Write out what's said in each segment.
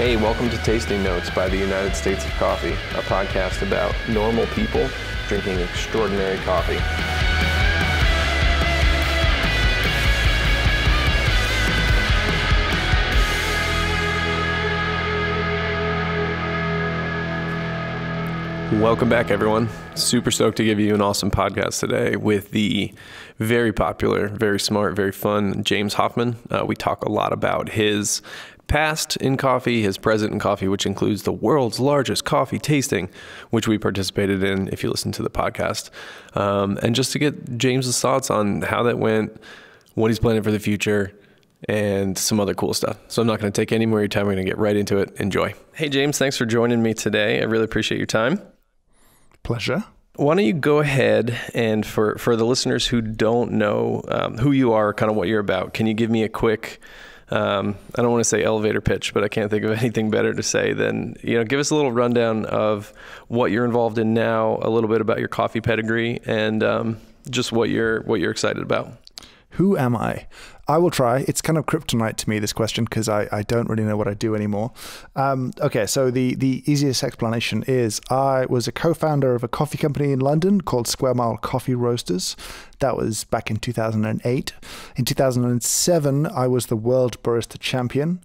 Hey, welcome to Tasting Notes by the United States of Coffee, a podcast about normal people drinking extraordinary coffee. Welcome back, everyone. Super stoked to give you an awesome podcast today with the very popular, very smart, very fun James Hoffmann. We talk a lot about his past in coffee, his present in coffee, which includes the world's largest coffee tasting, which we participated in if you listen to the podcast. And just to get James's thoughts on how that went, what he's planning for the future, and some other cool stuff. So I'm not going to take any more of your time. We're going to get right into it. Enjoy. Hey, James, thanks for joining me today. I really appreciate your time. Pleasure. Why don't you go ahead and for the listeners who don't know who you are, kind of what you're about, can you give me a quick, I don't want to say elevator pitch, but I can't think of anything better to say than, give us a little rundown of what you're involved in now, a little bit about your coffee pedigree, and just what you're excited about. Who am I? I will try. It's kind of kryptonite to me, this question, because I don't really know what I do anymore. Okay, so the easiest explanation is I was a co-founder of a coffee company in London called Square Mile Coffee Roasters. That was back in 2008. In 2007, I was the world barista champion.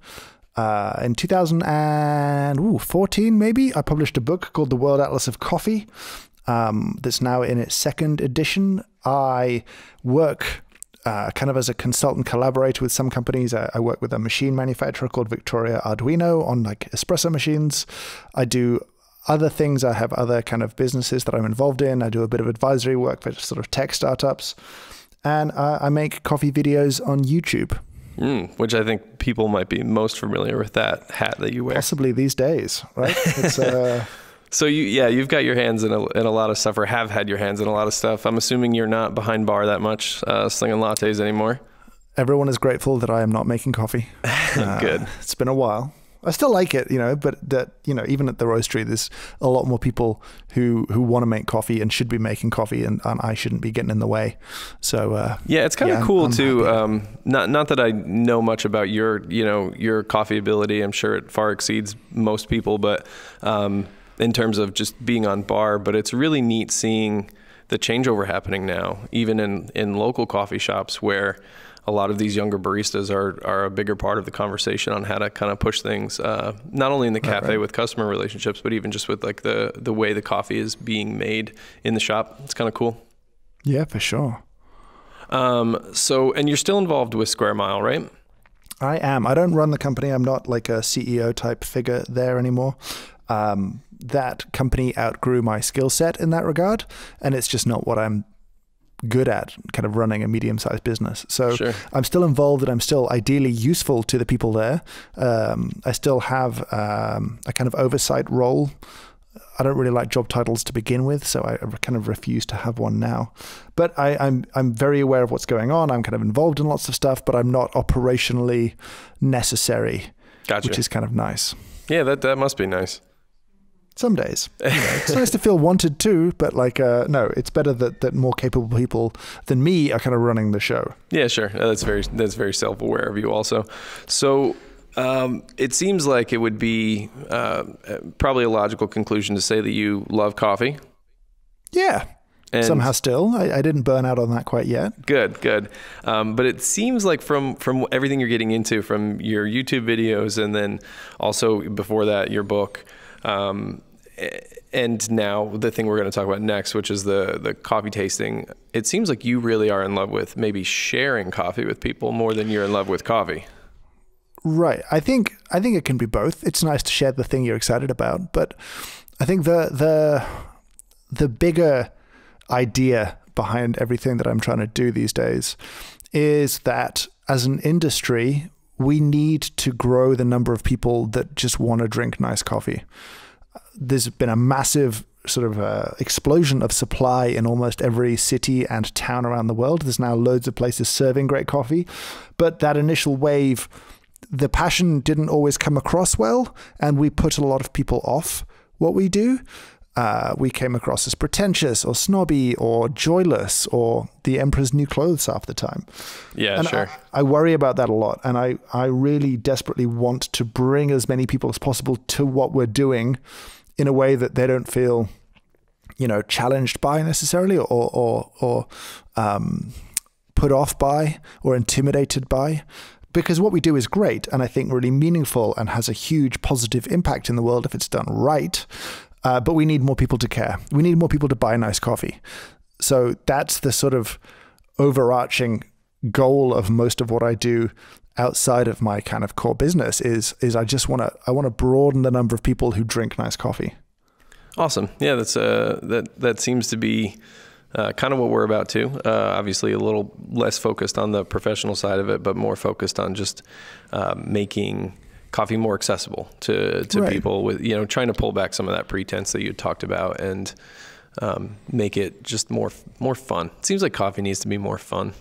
In 2014, maybe, I published a book called The World Atlas of Coffee that's now in its second edition. I work kind of as a consultant collaborator with some companies. I work with a machine manufacturer called Victoria Arduino on like espresso machines. I do other things. I have other kind of businesses that I'm involved in. I do a bit of advisory work for sort of tech startups. And I make coffee videos on YouTube. Which I think people might be most familiar with that hat that you wear. Possibly these days, right? It's So you've got your hands in a lot of stuff, or have had your hands in a lot of stuff. I'm assuming you're not behind bar that much, slinging lattes anymore. Everyone is grateful that I am not making coffee. Good. It's been a while. I still like it, but that, even at the roastery, there's a lot more people who want to make coffee and should be making coffee, and I shouldn't be getting in the way. So yeah, it's kind of cool too. Not that I know much about your coffee ability. I'm sure it far exceeds most people, but in terms of just being on bar, but it's really neat seeing the changeover happening now, even in local coffee shops where a lot of these younger baristas are a bigger part of the conversation on how to kind of push things, not only in the cafe with customer relationships, but even just with like the way the coffee is being made in the shop. It's kind of cool. Yeah, for sure. And you're still involved with Square Mile, right? I am. I don't run the company. I'm not like a CEO type figure there anymore. That company outgrew my skill set in that regard, and it's just not what I'm good at, kind of running a medium-sized business. So sure. I'm still involved, and I'm still ideally useful to the people there. I still have a kind of oversight role. I don't really like job titles to begin with, so I kind of refuse to have one now. But I'm very aware of what's going on. I'm kind of involved in lots of stuff, but I'm not operationally necessary, Gotcha. Which is kind of nice. Yeah, that must be nice. Some days. It's nice to feel wanted too, but no, it's better that more capable people than me are kind of running the show. Yeah, sure. That's very self-aware of you also. So it seems like it would be probably a logical conclusion to say that you love coffee. Yeah. And somehow still. I didn't burn out on that quite yet. Good. But it seems like from everything you're getting into, from your YouTube videos, and then also before that, your book, and now the thing we're going to talk about next, which is the coffee tasting, it seems like you really are in love with maybe sharing coffee with people more than you're in love with coffee. Right. I think it can be both. It's nice to share the thing you're excited about, but I think the bigger idea behind everything that I'm trying to do these days is that as an industry, we need to grow the number of people that just want to drink nice coffee. There's been a massive sort of explosion of supply in almost every city and town around the world. There's now loads of places serving great coffee, but that initial wave, the passion didn't always come across well, and we put a lot of people off what we do. we came across as pretentious or snobby or joyless or the emperor's new clothes half the time. Yeah, and sure. I worry about that a lot. And I really desperately want to bring as many people as possible to what we're doing in a way that they don't feel, challenged by necessarily or put off by or intimidated by. Because what we do is great and I think really meaningful and has a huge positive impact in the world if it's done right. But we need more people to care. We need more people to buy nice coffee. So that's the sort of overarching goal of most of what I do outside of my kind of core business is I want to broaden the number of people who drink nice coffee. Awesome. Yeah, that seems to be kind of what we're about too. Obviously a little less focused on the professional side of it, but more focused on just making coffee more accessible to right. people with, trying to pull back some of that pretense that you talked about and make it just more fun. It seems like coffee needs to be more fun.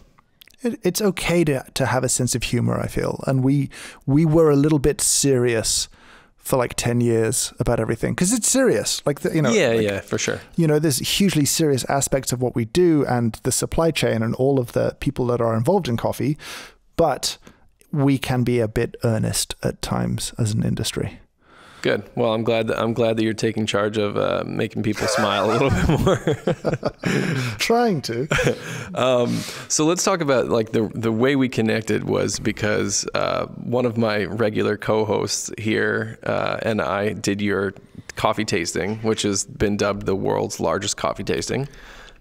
It's okay to have a sense of humor, I feel. And we were a little bit serious for like 10 years about everything because it's serious. Yeah, for sure. There's hugely serious aspects of what we do and the supply chain and all of the people that are involved in coffee. But we can be a bit earnest at times as an industry. Good. Well, I'm glad that you're taking charge of making people smile a little bit more. Trying to. So let's talk about like the way we connected was because one of my regular co-hosts here and I did your coffee tasting, which has been dubbed the world's largest coffee tasting.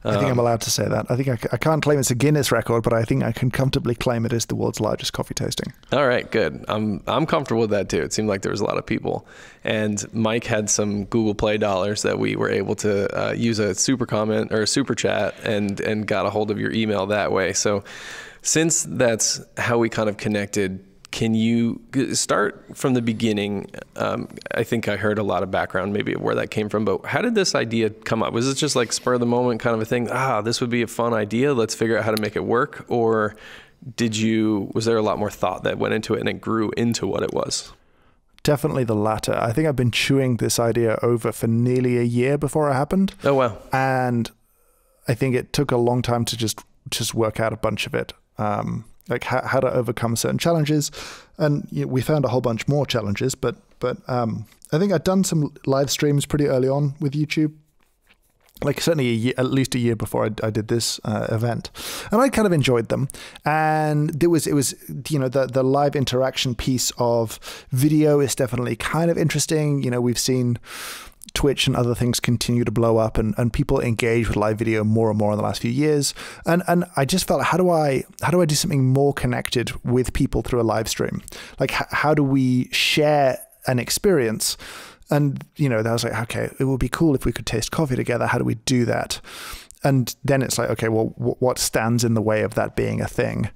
I think I'm allowed to say that. I think I can't claim it's a Guinness record, but I think I can comfortably claim it is the world's largest coffee tasting. All right, good. I'm comfortable with that too. It seemed like there was a lot of people, and Mike had some Google Play dollars that we were able to use a super comment or a super chat and got a hold of your email that way. So since that's how we kind of connected, can you start from the beginning? I think I heard a lot of background maybe where that came from, but how did this idea come up? Was it just like spur of the moment kind of a thing? This would be a fun idea. Let's figure out how to make it work. Or was there a lot more thought that went into it and it grew into what it was? Definitely the latter. I think I've been chewing this idea over for nearly a year before it happened. Oh, wow. And I think it took a long time to just work out a bunch of it. Like how to overcome certain challenges. And we found a whole bunch more challenges, but I think I'd done some live streams pretty early on with YouTube, like certainly at least a year before I did this event. And I kind of enjoyed them. And it was the live interaction piece of video is definitely kind of interesting. We've seen Twitch and other things continue to blow up and people engage with live video more and more in the last few years. And I just felt, how do I do something more connected with people through a live stream? Like, how do we share an experience? And, that was like, okay, it would be cool if we could taste coffee together. How do we do that? And then it's like, okay, well, what stands in the way of that being a thing?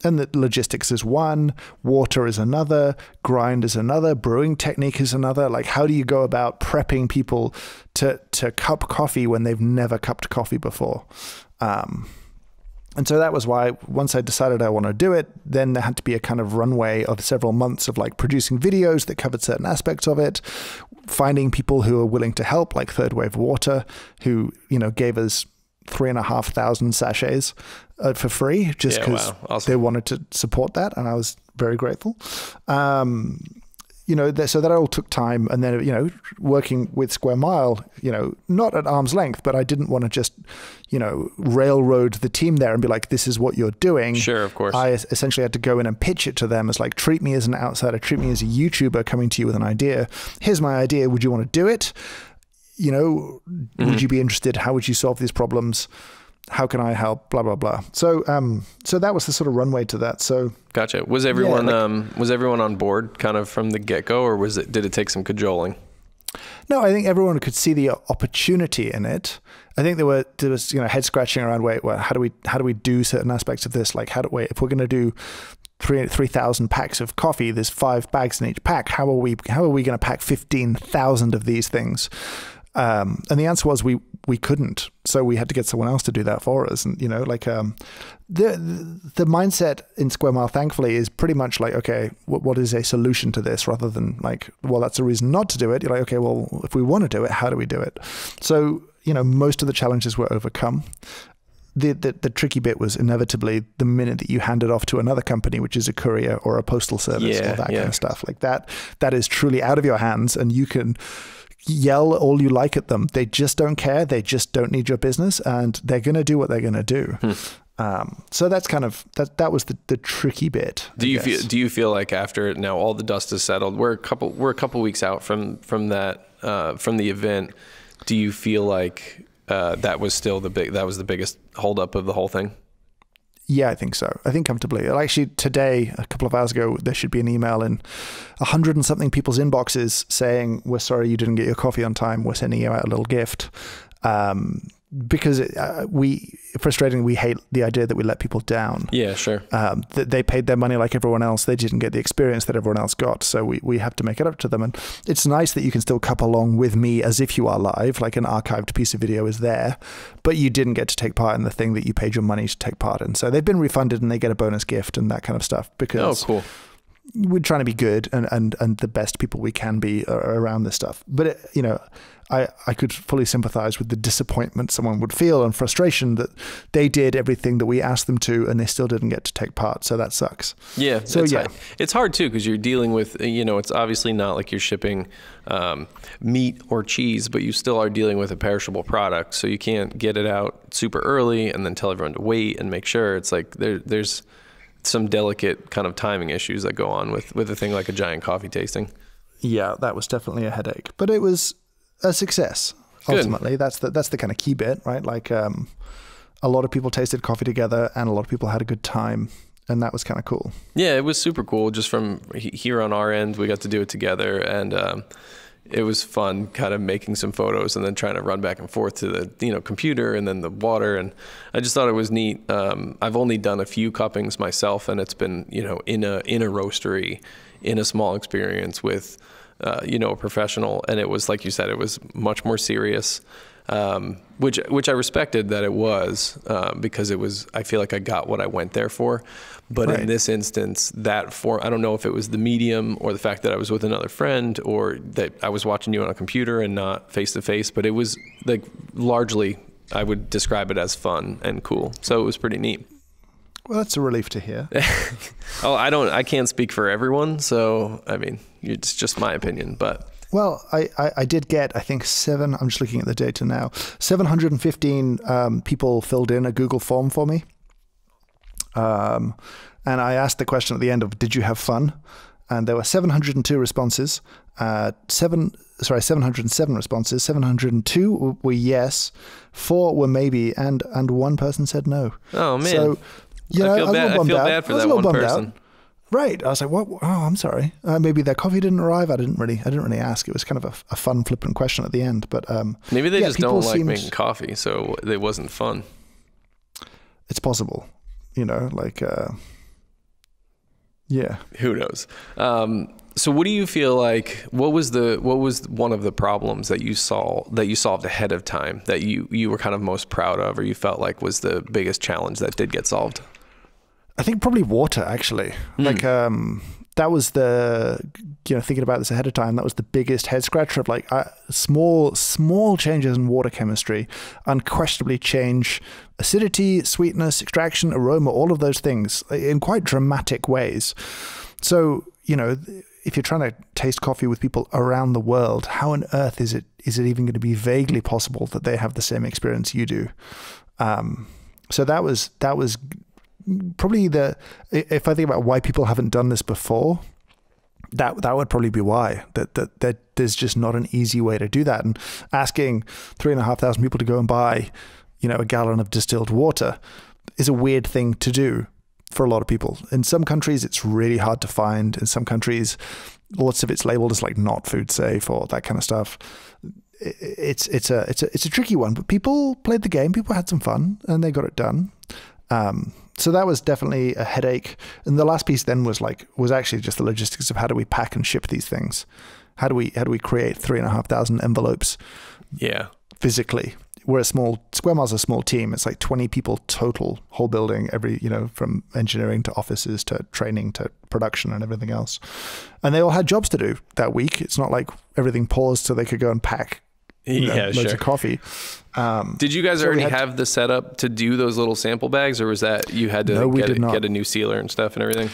And the logistics is one, water is another, grind is another, brewing technique is another. Like, how do you go about prepping people to cup coffee when they've never cupped coffee before? And so that was why once I decided I want to do it, then there had to be a kind of runway of several months of like producing videos that covered certain aspects of it, finding people who are willing to help, like Third Wave Water, who, gave us 3,500 sachets for free just because awesome. They wanted to support that, and I was very grateful. So that all took time, and then working with Square Mile, not at arm's length, but I didn't want to just railroad the team there and be like, this is what you're doing. Sure, of course. I essentially had to go in and pitch it to them as like, treat me as an outsider, treat me as a YouTuber coming to you with an idea. Here's my idea. Would you want to do it? Would you be interested? How would you solve these problems? How can I help? Blah, blah, blah. So that was the sort of runway to that. So gotcha. Was everyone on board kind of from the get-go, or did it take some cajoling? No, I think everyone could see the opportunity in it. I think there was head scratching around, how do we do certain aspects of this? Like, if we're going to do 3,000 packs of coffee, there's 5 bags in each pack. How are we going to pack 15,000 of these things? And the answer was we couldn't. So we had to get someone else to do that for us. And, the mindset in Square Mile, thankfully, is pretty much like, okay, what is a solution to this, rather than like, well, that's a reason not to do it. You're like, okay, well, if we want to do it, how do we do it? So, most of the challenges were overcome. The tricky bit was inevitably the minute that you hand it off to another company, which is a courier or a postal service or that kind of stuff like that. That is truly out of your hands, and you can yell all you like at them. They just don't care. They just don't need your business, and they're going to do what they're going to do. So that's kind of that was the tricky bit. Do you feel like after now all the dust is settled, we're a couple weeks out from that from the event? Do you feel like that was the biggest holdup of the whole thing? Yeah, I think so. I think comfortably. Actually, today, a couple of hours ago, there should be an email in 100 and something people's inboxes saying, we're sorry you didn't get your coffee on time. We're sending you out a little gift. Because frustratingly, we hate the idea that we let people down. Yeah, sure. They paid their money like everyone else. They didn't get the experience that everyone else got. So we have to make it up to them. And it's nice that you can still cup along with me as if you are live, like an archived piece of video is there, but you didn't get to take part in the thing that you paid your money to take part in. So they've been refunded and they get a bonus gift and that kind of stuff, because cool. We're trying to be good and the best people we can be around this stuff. But, I could fully sympathize with the disappointment someone would feel and frustration that they did everything that we asked them to and they still didn't get to take part. So that sucks. Yeah. So it's hard too, because you're dealing with, it's obviously not like you're shipping meat or cheese, but you still are dealing with a perishable product. So you can't get it out super early and then tell everyone to wait and make sure. It's like there's some delicate kind of timing issues that go on with a thing like a giant coffee tasting. Yeah, that was definitely a headache, but it was a success. Ultimately, that's the kind of key bit, right? Like a lot of people tasted coffee together and a lot of people had a good time, and that was kind of cool. Yeah, it was super cool. Just from here on our end, we got to do it together, and it was fun kind of making some photos and then trying to run back and forth to the computer and then the water, and I just thought it was neat. I've only done a few cuppings myself, and it's been in a roastery, in a small experience with a professional, and it was, like you said, it was much more serious, which I respected that it was, because I feel like I got what I went there for. But in this instance, I don't know if it was the medium or the fact that I was with another friend or that I was watching you on a computer and not face to face, but it was like largely, I would describe it as fun and cool. So it was pretty neat. Well, that's a relief to hear. I can't speak for everyone. So, I mean, it's just my opinion, but. Well, I did get, I think I'm just looking at the data now, 715 people filled in a Google form for me. And I asked the question at the end of, did you have fun? And there were 702 responses, 707 responses, 702 were yes, 4 were maybe, and one person said no. Oh, man. So, I feel bad for that one person. Right. I was like, what? Oh, I'm sorry. Maybe their coffee didn't arrive. I didn't really ask. It was kind of a fun flippant question at the end, but maybe they just don't like making coffee, so it wasn't fun. It's possible, yeah. Who knows? So what do you feel like, what was one of the problems that you solved ahead of time that you were kind of most proud of, or you felt like was the biggest challenge that did get solved? I think probably water, actually. That was thinking about this ahead of time, that was the biggest head scratcher of like small changes in water chemistry unquestionably change acidity, sweetness, extraction, aroma, all of those things in quite dramatic ways. So, if you're trying to taste coffee with people around the world, how on earth is it even going to be vaguely possible that they have the same experience you do? So that was probably if I think about why people haven't done this before, that would probably be why, that there's just not an easy way to do that. And asking 3,500 people to go and buy, a gallon of distilled water is a weird thing to do for a lot of people. In some countries, it's really hard to find. In some countries, lots of it's labeled as like not food safe or that kind of stuff. It's a tricky one, but people played the game. People had some fun and they got it done. So that was definitely a headache. And the last piece then was actually just the logistics of how do we pack and ship these things? How do we create 3,500 envelopes? Yeah. Physically. Square Mile's a small team. It's like 20 people total, whole building, from engineering to offices to training to production and everything else. And they all had jobs to do that week. It's not like everything paused so they could go and pack loads of coffee. Did you guys already have the setup to do those little sample bags, or was that you had to get a new sealer and stuff and everything?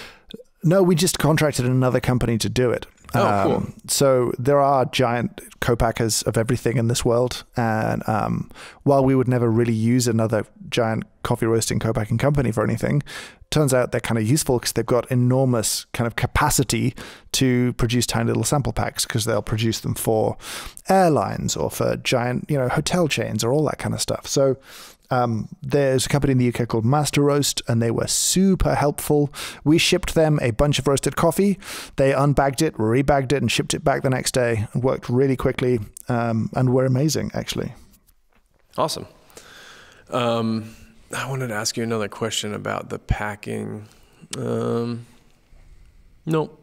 No, we just contracted another company to do it. Oh, cool. So there are giant co-packers of everything in this world. And while we would never really use another giant coffee roasting co-packing company for anything, turns out they're kind of useful because they've got enormous kind of capacity to produce tiny little sample packs, because they'll produce them for airlines or for giant, hotel chains or all that kind of stuff. So there's a company in the UK called Master Roast, and they were super helpful. We shipped them a bunch of roasted coffee. They unbagged it, rebagged it, and shipped it back the next day. It worked really quickly, and were amazing, actually. Awesome. I wanted to ask you another question about the packing. No,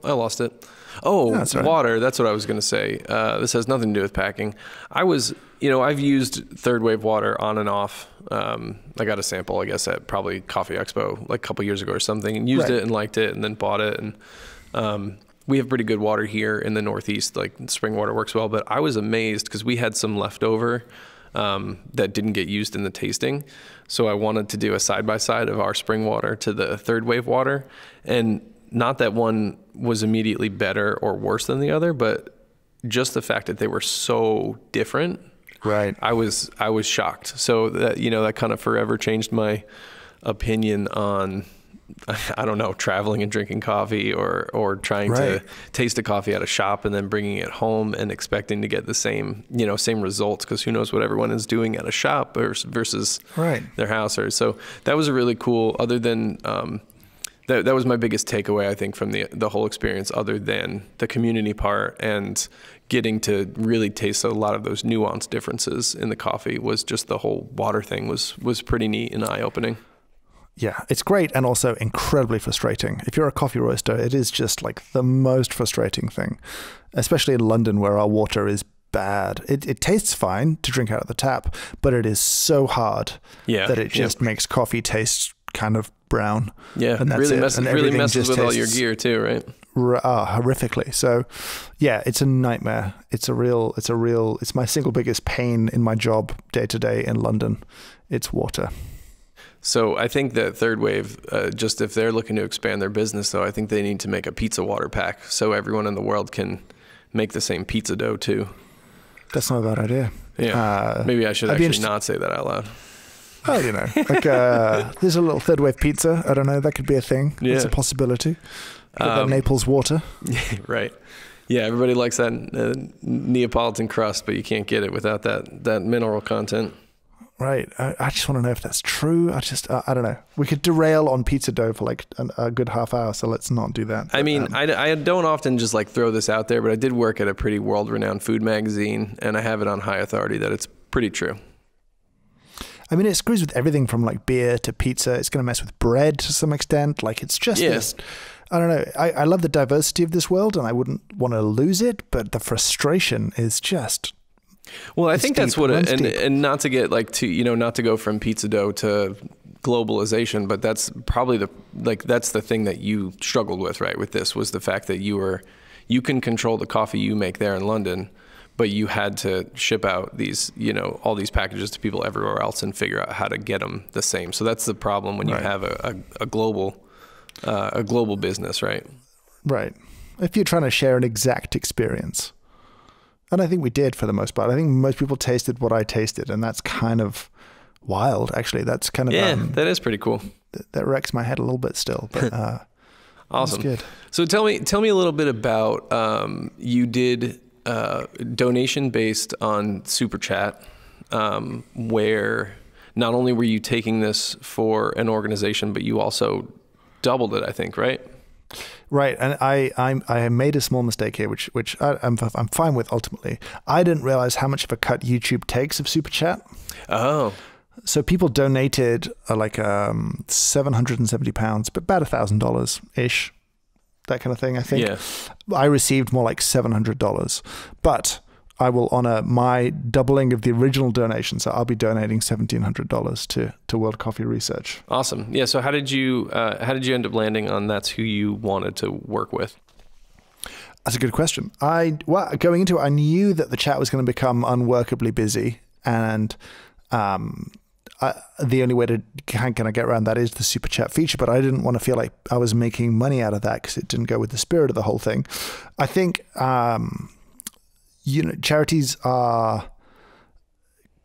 I lost it. Oh, that's right. Water. That's what I was going to say. This has nothing to do with packing. I've used third wave water on and off. I got a sample, I guess, at probably Coffee Expo like a couple years ago or something, and used it and liked it, and then bought it. And we have pretty good water here in the Northeast. Like spring water works well, but I was amazed because we had some leftover that didn't get used in the tasting. So I wanted to do a side-by-side of our spring water to the third wave water. And not that one was immediately better or worse than the other, but just the fact that they were so different. Right. I was shocked. So that kind of forever changed my opinion on, I don't know, traveling and drinking coffee or trying to taste a coffee at a shop and then bringing it home and expecting to get the same results, because who knows what everyone is doing at a shop versus their house. So that was a really cool, other than, that was my biggest takeaway, I think, from the whole experience, other than the community part and getting to really taste a lot of those nuanced differences in the coffee. Was just the whole water thing was pretty neat and eye-opening. Yeah, it's great and also incredibly frustrating. If you're a coffee roaster, it is just like the most frustrating thing, especially in London where our water is bad. It tastes fine to drink out of the tap, but it is so hard that it just makes coffee taste kind of brown. Yeah, and really messes with all your gear too, right? Horrifically. So yeah, it's a nightmare. It's my single biggest pain in my job day to day in London. It's water. So I think that Third Wave, just if they're looking to expand their business, though, I think they need to make a pizza water pack so everyone in the world can make the same pizza dough too. That's not a bad idea. Yeah, maybe I should actually not say that out loud. Oh, like there's a little Third Wave pizza. I don't know. That could be a thing. Yeah. It's a possibility. That Naples water. Right. Yeah, everybody likes that Neapolitan crust, but you can't get it without that mineral content. Right. I just want to know if that's true. I don't know. We could derail on pizza dough for like a good half hour, so let's not do that. I mean, I don't often just like throw this out there, but I did work at a pretty world-renowned food magazine, and I have it on high authority that it's pretty true. I mean, it screws with everything from like beer to pizza. It's going to mess with bread to some extent. Like it's just this, I don't know. I love the diversity of this world and I wouldn't want to lose it, but the frustration is just... Well, I think that's what and not to get like not to go from pizza dough to globalization, but that's probably that's the thing that you struggled with, right? With this was the fact that you can control the coffee you make there in London, but you had to ship out these, all these packages to people everywhere else and figure out how to get them the same. So that's the problem when you have a global business, right? Right. If you're trying to share an exact experience. And I think we did for the most part. I think most people tasted what I tasted, and that's kind of wild, actually. That's kind of... that is pretty cool. That wrecks my head a little bit still, but awesome. That's good. So tell me a little bit about, you did donation based on Super Chat, where not only were you taking this for an organization, but you also doubled it, I think, right? Right, and I made a small mistake here, which I'm fine with ultimately. I didn't realize how much of a cut YouTube takes of Super Chat. Oh. So people donated like £770, but about $1,000 ish, that kind of thing. I think. Yeah. I received more like $700, but I will honor my doubling of the original donation. So I'll be donating $1,700 to World Coffee Research. Awesome. Yeah. So how did you end up landing on that's who you wanted to work with? That's a good question. Going into it, I knew that the chat was going to become unworkably busy, and the only way to kind of get around that is the super chat feature. But I didn't want to feel like I was making money out of that because it didn't go with the spirit of the whole thing. I think charities are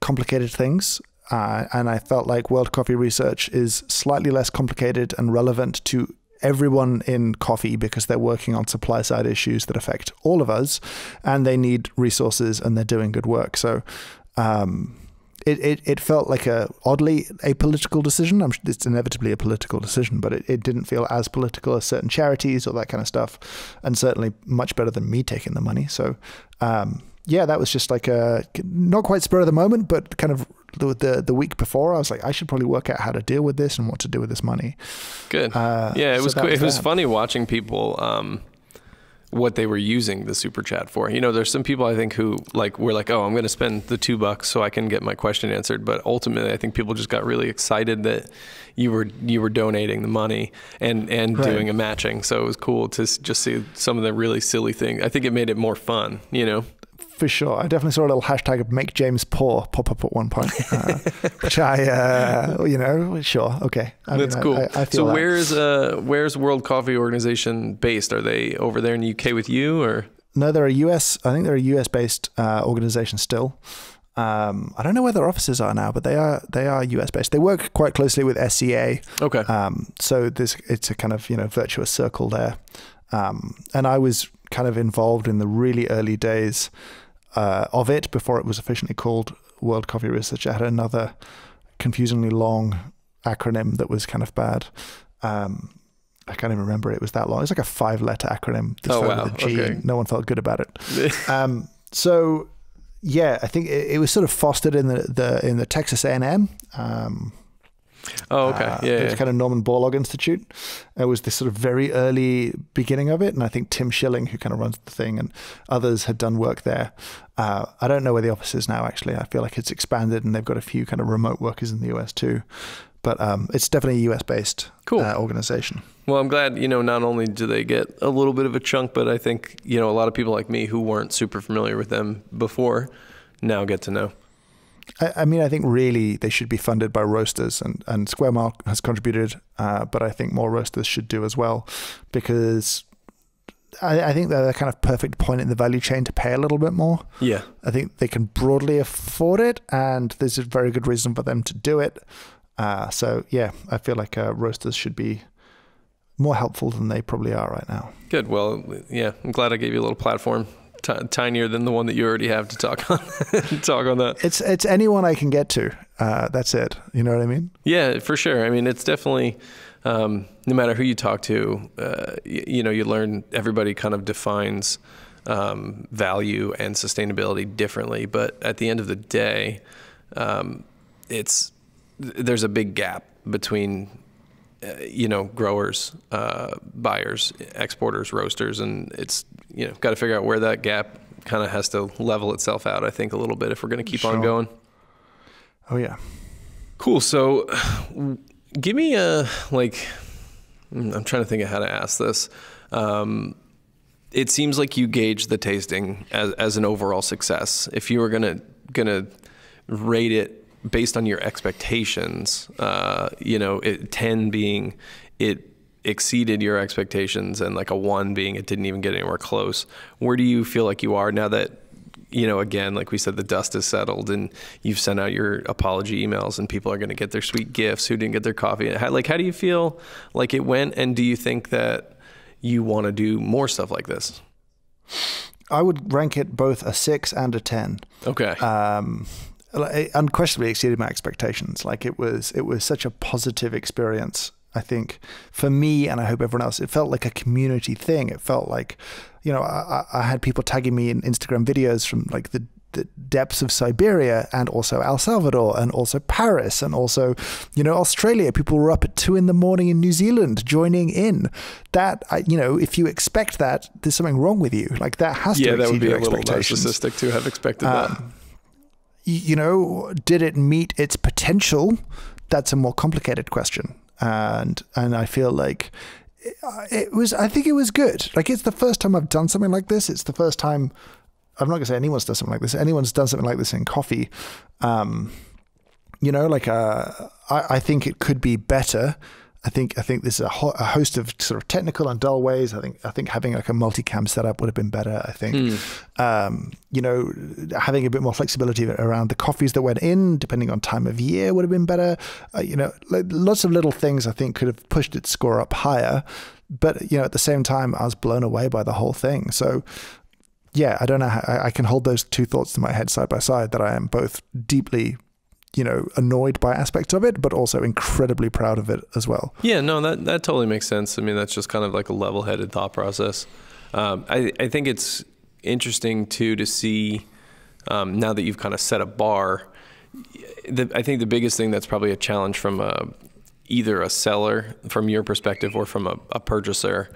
complicated things, and I felt like World Coffee Research is slightly less complicated and relevant to everyone in coffee because they're working on supply side issues that affect all of us, and they need resources, and they're doing good work. So it felt like oddly a political decision. It's inevitably a political decision, but it didn't feel as political as certain charities or that kind of stuff, and certainly much better than me taking the money. So that was just like not quite spur of the moment, but kind of the week before, I was like, I should probably work out how to deal with this and what to do with this money. Good. It was funny watching people what they were using the super chat for. There's some people I think who were like, oh, I'm going to spend the $2 so I can get my question answered. But ultimately, I think people just got really excited that you were donating the money and right. doing a matching. So it was cool to just see some of the really silly things. I think it made it more fun, For sure. I definitely saw a little hashtag of make James poor pop up at one point, which sure. Okay. That's cool. I feel so that. Where's World Coffee Organization based? Are they over there in the UK with you, or? No, I think they're a US based organization still. I don't know where their offices are now, but they are US based. They work quite closely with SCA. Okay. So it's a kind of, virtuous circle there. And I was kind of involved in the really early days of it before it was officially called World Coffee Research. I had another confusingly long acronym that was kind of bad. I can't even remember it was that long. It's like a 5-letter acronym. Oh, wow. With a G. Okay. No one felt good about it. So yeah, I think it was sort of fostered in the Texas A&M. Oh, okay. It was kind of Norman Borlaug Institute. It was this sort of very early beginning of it. And I think Tim Schilling, who kind of runs the thing, and others had done work there. I don't know where the office is now, actually. I feel like it's expanded and they've got a few kind of remote workers in the US too. But it's definitely a US-based organization. Well, I'm glad, not only do they get a little bit of a chunk, but I think, a lot of people like me who weren't super familiar with them before now get to know. I mean, I think really they should be funded by roasters, and Square Mile has contributed, but I think more roasters should do as well, because I think they're the kind of perfect point in the value chain to pay a little bit more. Yeah. I think they can broadly afford it, and there's a very good reason for them to do it. So yeah, I feel like roasters should be more helpful than they probably are right now. Good. Well, yeah, I'm glad I gave you a little platform. Tinier than the one that you already have to talk on. Talk on that. It's anyone I can get to. That's it. You know what I mean? Yeah, for sure. I mean, it's definitely no matter who you talk to, you learn everybody kind of defines value and sustainability differently. But at the end of the day, there's a big gap between growers, buyers, exporters, roasters, and it's, got to figure out where that gap kind of has to level itself out, I think, a little bit if we're going to keep on going. Oh, yeah. Cool. So give me I'm trying to think of how to ask this. It seems like you gauge the tasting as an overall success. If you were going to rate it based on your expectations, 10 being it exceeded your expectations, and like a 1 being it didn't even get anywhere close. Where do you feel like you are now that, again, like we said, the dust is settled and you've sent out your apology emails and people are going to get their sweet gifts who didn't get their coffee? How do you feel like it went? And do you think that you want to do more stuff like this? I would rank it both a 6 and a 10. Okay. It unquestionably exceeded my expectations. Like it was such a positive experience, I think, for me, and I hope everyone else. It felt like a community thing. It felt like, I had people tagging me in Instagram videos from like the the depths of Siberia, and also El Salvador, and also Paris, and also, Australia. People were up at 2 a.m. in New Zealand joining in. That, if you expect that, there's something wrong with you. Like, that has to exceed your expectations. Yeah, that would be a little narcissistic to have expected that. Did it meet its potential? That's a more complicated question. And I feel like I think it was good. Like, it's the first time I've done something like this. It's the first time, I'm not gonna say anyone's done something like this. Anyone's done something like this in coffee. I think it could be better. I think there's a host of sort of technical and dull ways. I think having like a multicam setup would have been better. I think, having a bit more flexibility around the coffees that went in, depending on time of year, would have been better. Lots of little things I think could have pushed its score up higher. But, at the same time, I was blown away by the whole thing. So, yeah, I don't know how I can hold those two thoughts in my head side by side, that I am both deeply annoyed by aspects of it, but also incredibly proud of it as well. Yeah, no, that totally makes sense. I mean, that's just kind of like a level-headed thought process. I think it's interesting too to see, now that you've kind of set a bar, I think the biggest thing that's probably a challenge from either a seller from your perspective or from a purchaser,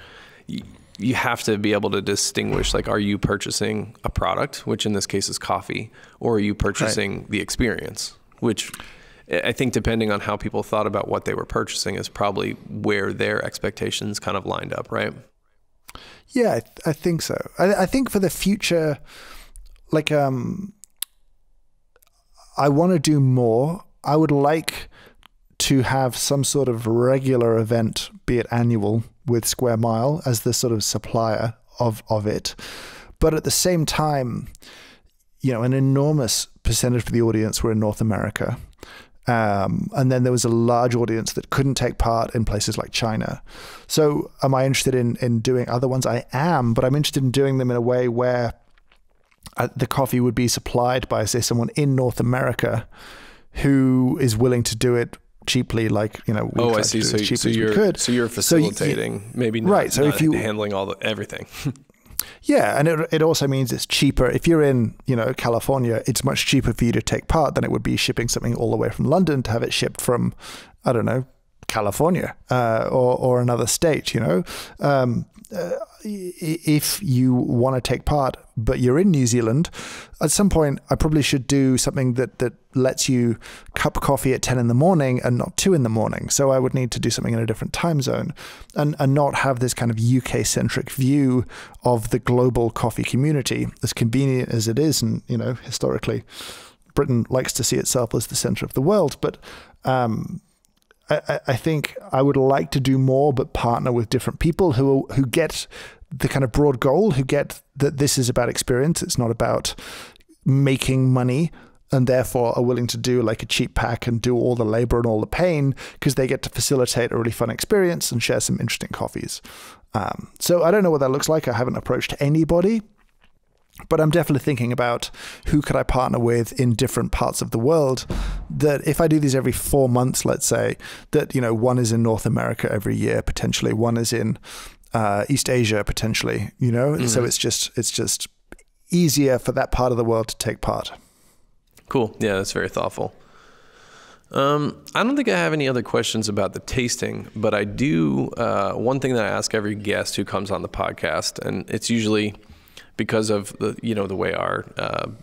you have to be able to distinguish, like, are you purchasing a product, which in this case is coffee, or are you purchasing the experience? Which I think, depending on how people thought about what they were purchasing, is probably where their expectations kind of lined up, right? Yeah, I think so. I think for the future, like, I want to do more. I would like to have some sort of regular event, be it annual, with Square Mile as the sort of supplier of it. But at the same time, an enormous percentage of the audience were in North America. And then there was a large audience that couldn't take part in places like China. So am I interested in doing other ones? I am, but I'm interested in doing them in a way where the coffee would be supplied by, say, someone in North America who is willing to do it cheaply, like, I see. So you're facilitating, maybe not, right. So if you handling everything. Yeah, and it also means it's cheaper. If you're in, California, it's much cheaper for you to take part than it would be shipping something all the way from London to have it shipped from, I don't know, California or another state, if you want to take part, but you're in New Zealand, at some point, I probably should do something that lets you cup coffee at 10 in the morning and not 2 in the morning. So I would need to do something in a different time zone and not have this kind of UK-centric view of the global coffee community, as convenient as it is. And, historically, Britain likes to see itself as the center of the world. But I think I would like to do more, but partner with different people who get the kind of broad goal, who get that this is about experience. It's not about making money, and therefore are willing to do like a cheap pack and do all the labor and all the pain because they get to facilitate a really fun experience and share some interesting coffees. So I don't know what that looks like. I haven't approached anybody. But I'm definitely thinking about who could I partner with in different parts of the world, that if I do these every 4 months, let's say, that, one is in North America every year, potentially, one is in East Asia, potentially, Mm-hmm. So it's just easier for that part of the world to take part. Cool. Yeah, that's very thoughtful. I don't think I have any other questions about the tasting, but I do, one thing that I ask every guest who comes on the podcast, and it's usually because of the way our,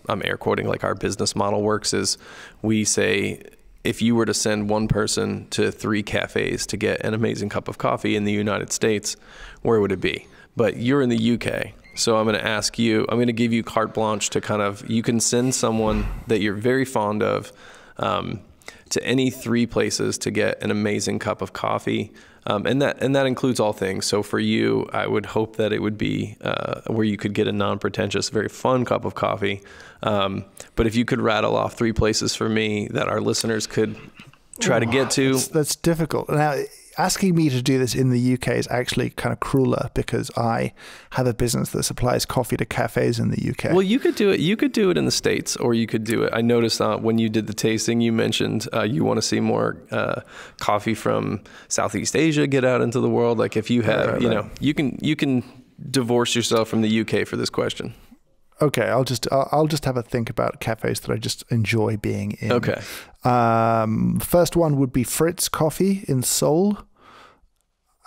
I'm air quoting, like our business model works, is we say, if you were to send one person to 3 cafes to get an amazing cup of coffee in the United States, where would it be? But you're in the UK. So I'm going to ask you, I'm going to give you carte blanche to kind of, you can send someone that you're very fond of to any 3 places to get an amazing cup of coffee. And that includes all things. So for you, I would hope that it would be where you could get a non-pretentious, very fun cup of coffee. But if you could rattle off 3 places for me that our listeners could try to get to. That's difficult. Now, asking me to do this in the UK is actually kind of crueler because I have a business that supplies coffee to cafes in the UK. Well, you could do it. You could do it in the States, or you could do it. I noticed when you did the tasting, you mentioned you want to see more coffee from Southeast Asia get out into the world. Like if you have, you can divorce yourself from the UK for this question. Okay, I'll just have a think about cafes that I just enjoy being in. Okay. First one would be Fritz Coffee in Seoul.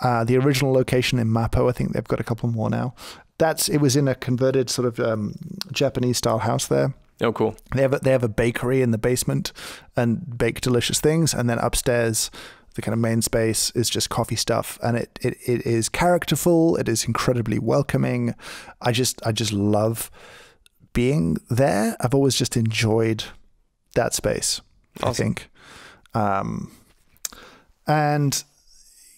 The original location in Mappo. I think they've got a couple more now. It was in a converted sort of Japanese style house there. Oh, cool. They have a bakery in the basement and bake delicious things, and then upstairs, the kind of main space is just coffee stuff, and it is characterful. It is incredibly welcoming. I just love being there. I've always just enjoyed that space. Awesome. I think, and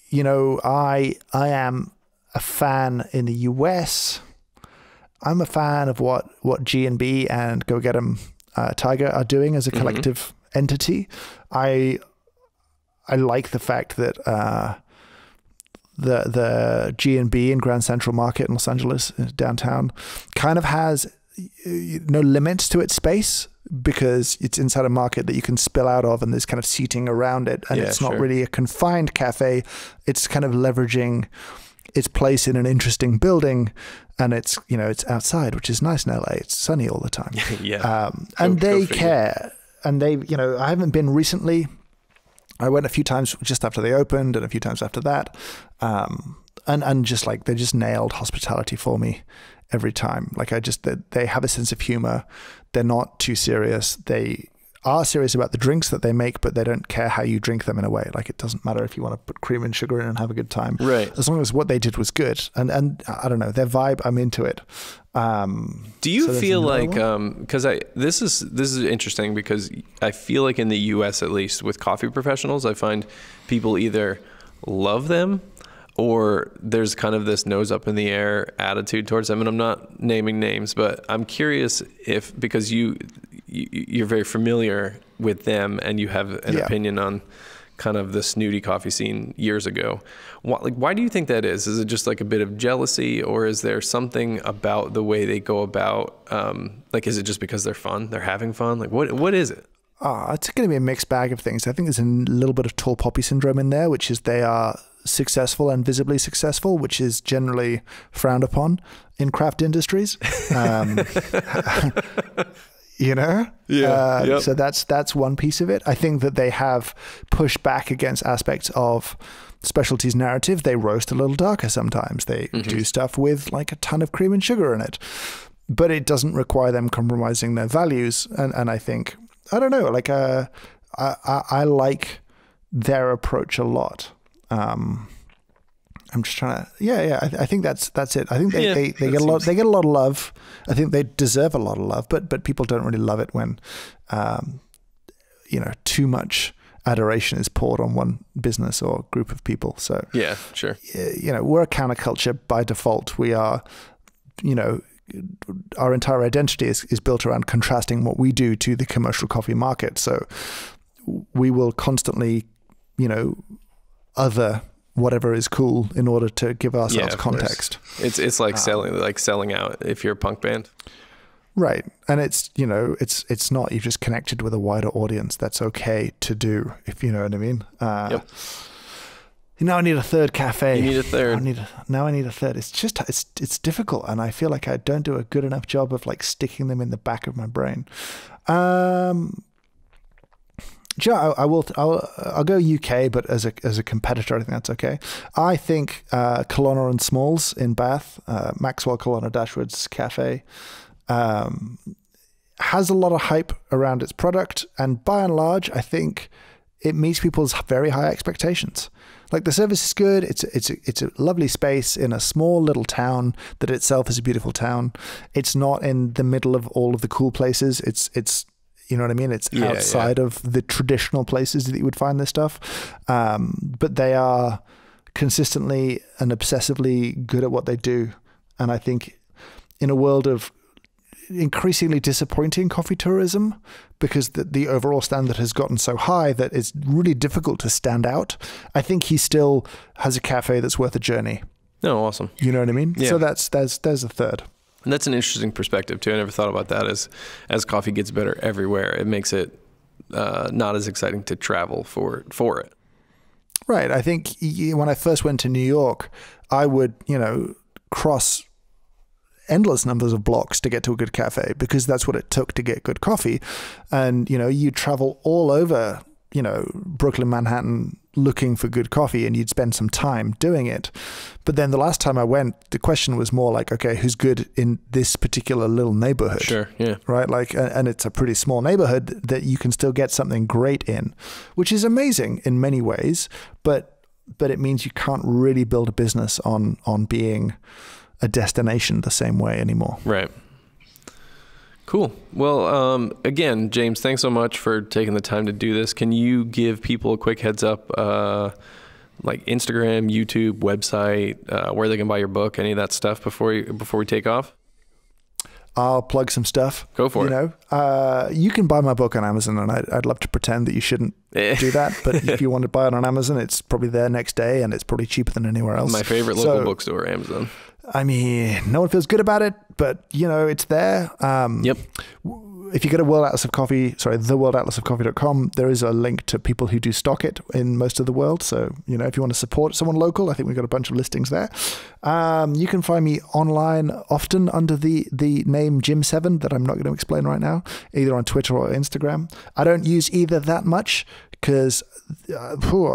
you know, I am a fan in the US. I'm a fan of what G&B and Go Get 'em Tiger are doing as a collective entity. I like the fact that the G&B in Grand Central Market in Los Angeles, downtown, kind of has no limits to its space because it's inside a market that you can spill out of, and there's kind of seating around it, and it's not really a confined cafe. It's kind of leveraging its place in an interesting building, and it's outside, which is nice in LA. It's sunny all the time. And they care, and they, I haven't been recently. I went a few times just after they opened and a few times after that. And just like, they just nailed hospitality for me every time. Like they have a sense of humor. They're not too serious. They are serious about the drinks that they make, but they don't care how you drink them in a way. Like, it doesn't matter if you want to put cream and sugar in and have a good time. Right. As long as what they did was good. And I don't know, their vibe, I'm into it. Do you feel like, because this is interesting, because I feel like in the US, at least with coffee professionals, I find people either love them or there's kind of this nose up in the air attitude towards them. And I'm not naming names, but I'm curious if, because you're very familiar with them and you have an opinion on kind of the snooty coffee scene years ago. Why do you think that is? Is it just like a bit of jealousy, or is there something about the way they go about, is it just because they're fun? They're having fun? Like, what is it? It's going to be a mixed bag of things. I think there's a little bit of tall poppy syndrome in there, which is they are successful and visibly successful, which is generally frowned upon in craft industries. So that's one piece of it. I think that they have pushed back against aspects of specialties narrative. They roast a little darker sometimes. They do stuff with like a ton of cream and sugar in it, but it doesn't require them compromising their values. And I think, I don't know, like I like their approach a lot. I'm just trying to, I think that's it. I think they get a lot. They get a lot of love. I think they deserve a lot of love, but people don't really love it when, too much adoration is poured on one business or group of people. So yeah, sure. We're a counterculture by default. We are, our entire identity is built around contrasting what we do to the commercial coffee market. So we will constantly, other whatever is cool in order to give ourselves context. It's like selling out if you're a punk band. Right. And it's, it's not, you've just connected with a wider audience. That's okay to do, if you know what I mean. Now I need a third cafe. You need a third. I need a third. It's just, it's difficult. And I feel like I don't do a good enough job of like sticking them in the back of my brain. I'll go UK, but as a competitor, I think that's okay. I think Kelowna and Smalls in Bath, Maxwell Kelowna Dashwood's Cafe, has a lot of hype around its product, and by and large, I think it meets people's very high expectations. Like, the service is good. It's a lovely space in a small little town that itself is a beautiful town. It's not in the middle of all of the cool places. It's you know what I mean? It's outside of the traditional places that you would find this stuff. But they are consistently and obsessively good at what they do. And I think in a world of increasingly disappointing coffee tourism, because the overall standard has gotten so high that it's really difficult to stand out, I think he still has a cafe that's worth a journey. Oh, awesome. You know what I mean? Yeah. So there's a third. And that's an interesting perspective too. I never thought about that. As coffee gets better everywhere, it makes it not as exciting to travel for it. Right. I think when I first went to New York, I would, cross endless numbers of blocks to get to a good cafe because that's what it took to get good coffee. And, you travel all over, Brooklyn, Manhattan, looking for good coffee, and you'd spend some time doing it. But then the last time I went, the question was more like, okay, who's good in this particular little neighborhood? Sure, yeah. Right? Like, and it's a pretty small neighborhood that you can still get something great in, which is amazing in many ways, but it means you can't really build a business on being a destination the same way anymore. Right. Cool. Well, again, James, thanks so much for taking the time to do this. Can you give people a quick heads up, like Instagram, YouTube, website, where they can buy your book, any of that stuff before we take off? I'll plug some stuff. Go for it. You can buy my book on Amazon, and I'd love to pretend that you shouldn't do that. But if you want to buy it on Amazon, it's probably there next day, and it's probably cheaper than anywhere else. My favorite local bookstore, Amazon. I mean, no one feels good about it, but it's there. Yep. If you go to theworldatlasofcoffee.com, there is a link to people who do stock it in most of the world. So, if you want to support someone local, I think we've got a bunch of listings there. You can find me online often under the name Jim7 that I'm not going to explain right now, either on Twitter or Instagram. I don't use either that much because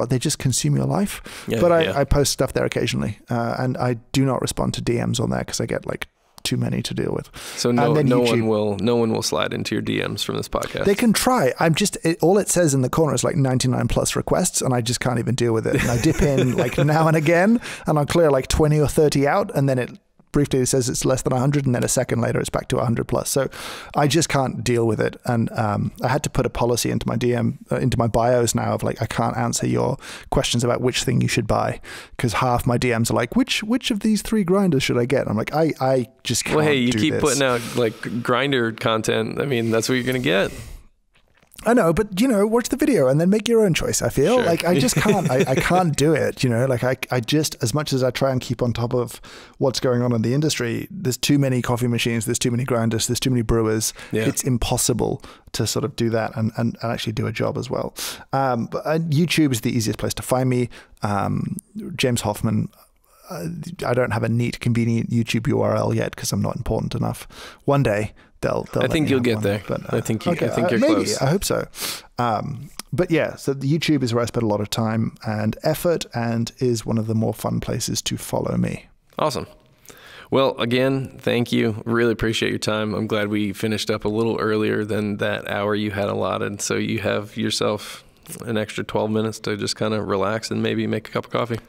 they just consume your life. Yeah, but I post stuff there occasionally, and I do not respond to DMs on there because I get too many to deal with. So no one will slide into your DMs from this podcast. They can try. All it says in the corner is 99 plus requests, and I just can't even deal with it. And I dip in now and again, and I'll clear 20 or 30 out, and then it briefly says it's less than 100, and then a second later it's back to 100 plus. So I just can't deal with it. And I had to put a policy into my into my bios now of I can't answer your questions about which thing you should buy, because half my DMs are which of these 3 grinders should I get? I'm I just can't. Well, hey, you keep putting out grinder content. I mean, that's what you're gonna get. I know, but watch the video and then make your own choice. I feel sure. I just can't. I can't do it. I just, as much as I try and keep on top of what's going on in the industry, there's too many coffee machines, there's too many grinders, there's too many brewers. Yeah. It's impossible to sort of do that and actually do a job as well. But YouTube is the easiest place to find me. James Hoffmann. I don't have a neat, convenient YouTube URL yet because I'm not important enough. One day. I think you'll get there. But, I think you're maybe, close. I hope so. But yeah, so the YouTube is where I spend a lot of time and effort, and is one of the more fun places to follow me. Awesome. Well, again, thank you. Really appreciate your time. I'm glad we finished up a little earlier than that hour you had allotted. So you have yourself an extra 12 minutes to just kind of relax and maybe make a cup of coffee.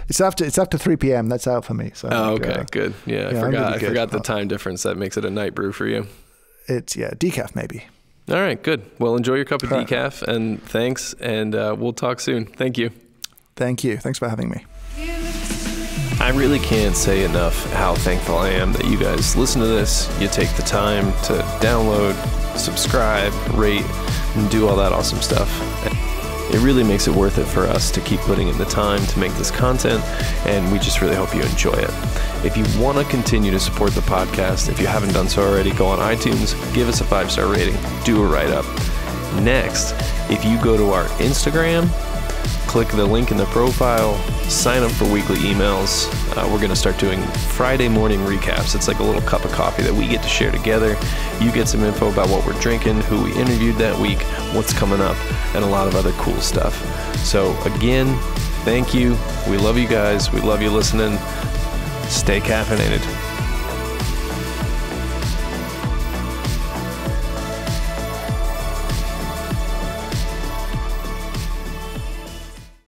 It's after 3 p.m. That's out for me. So okay, good. Yeah, I forgot the time difference. That makes it a night brew for you. It's decaf maybe. All right, good. Well, enjoy your cup of decaf, and thanks. And we'll talk soon. Thank you. Thank you. Thanks for having me. I really can't say enough how thankful I am that you guys listen to this. You take the time to download, subscribe, rate, and do all that awesome stuff. It really makes it worth it for us to keep putting in the time to make this content, and we just really hope you enjoy it. If you want to continue to support the podcast, if you haven't done so already, go on iTunes, give us a 5-star rating, do a write-up. Next, if you go to our Instagram, click the link in the profile, sign up for weekly emails. We're going to start doing Friday morning recaps. It's like a little cup of coffee that we get to share together. You get some info about what we're drinking, who we interviewed that week, what's coming up, and a lot of other cool stuff. So again, thank you. We love you guys. We love you listening. Stay caffeinated.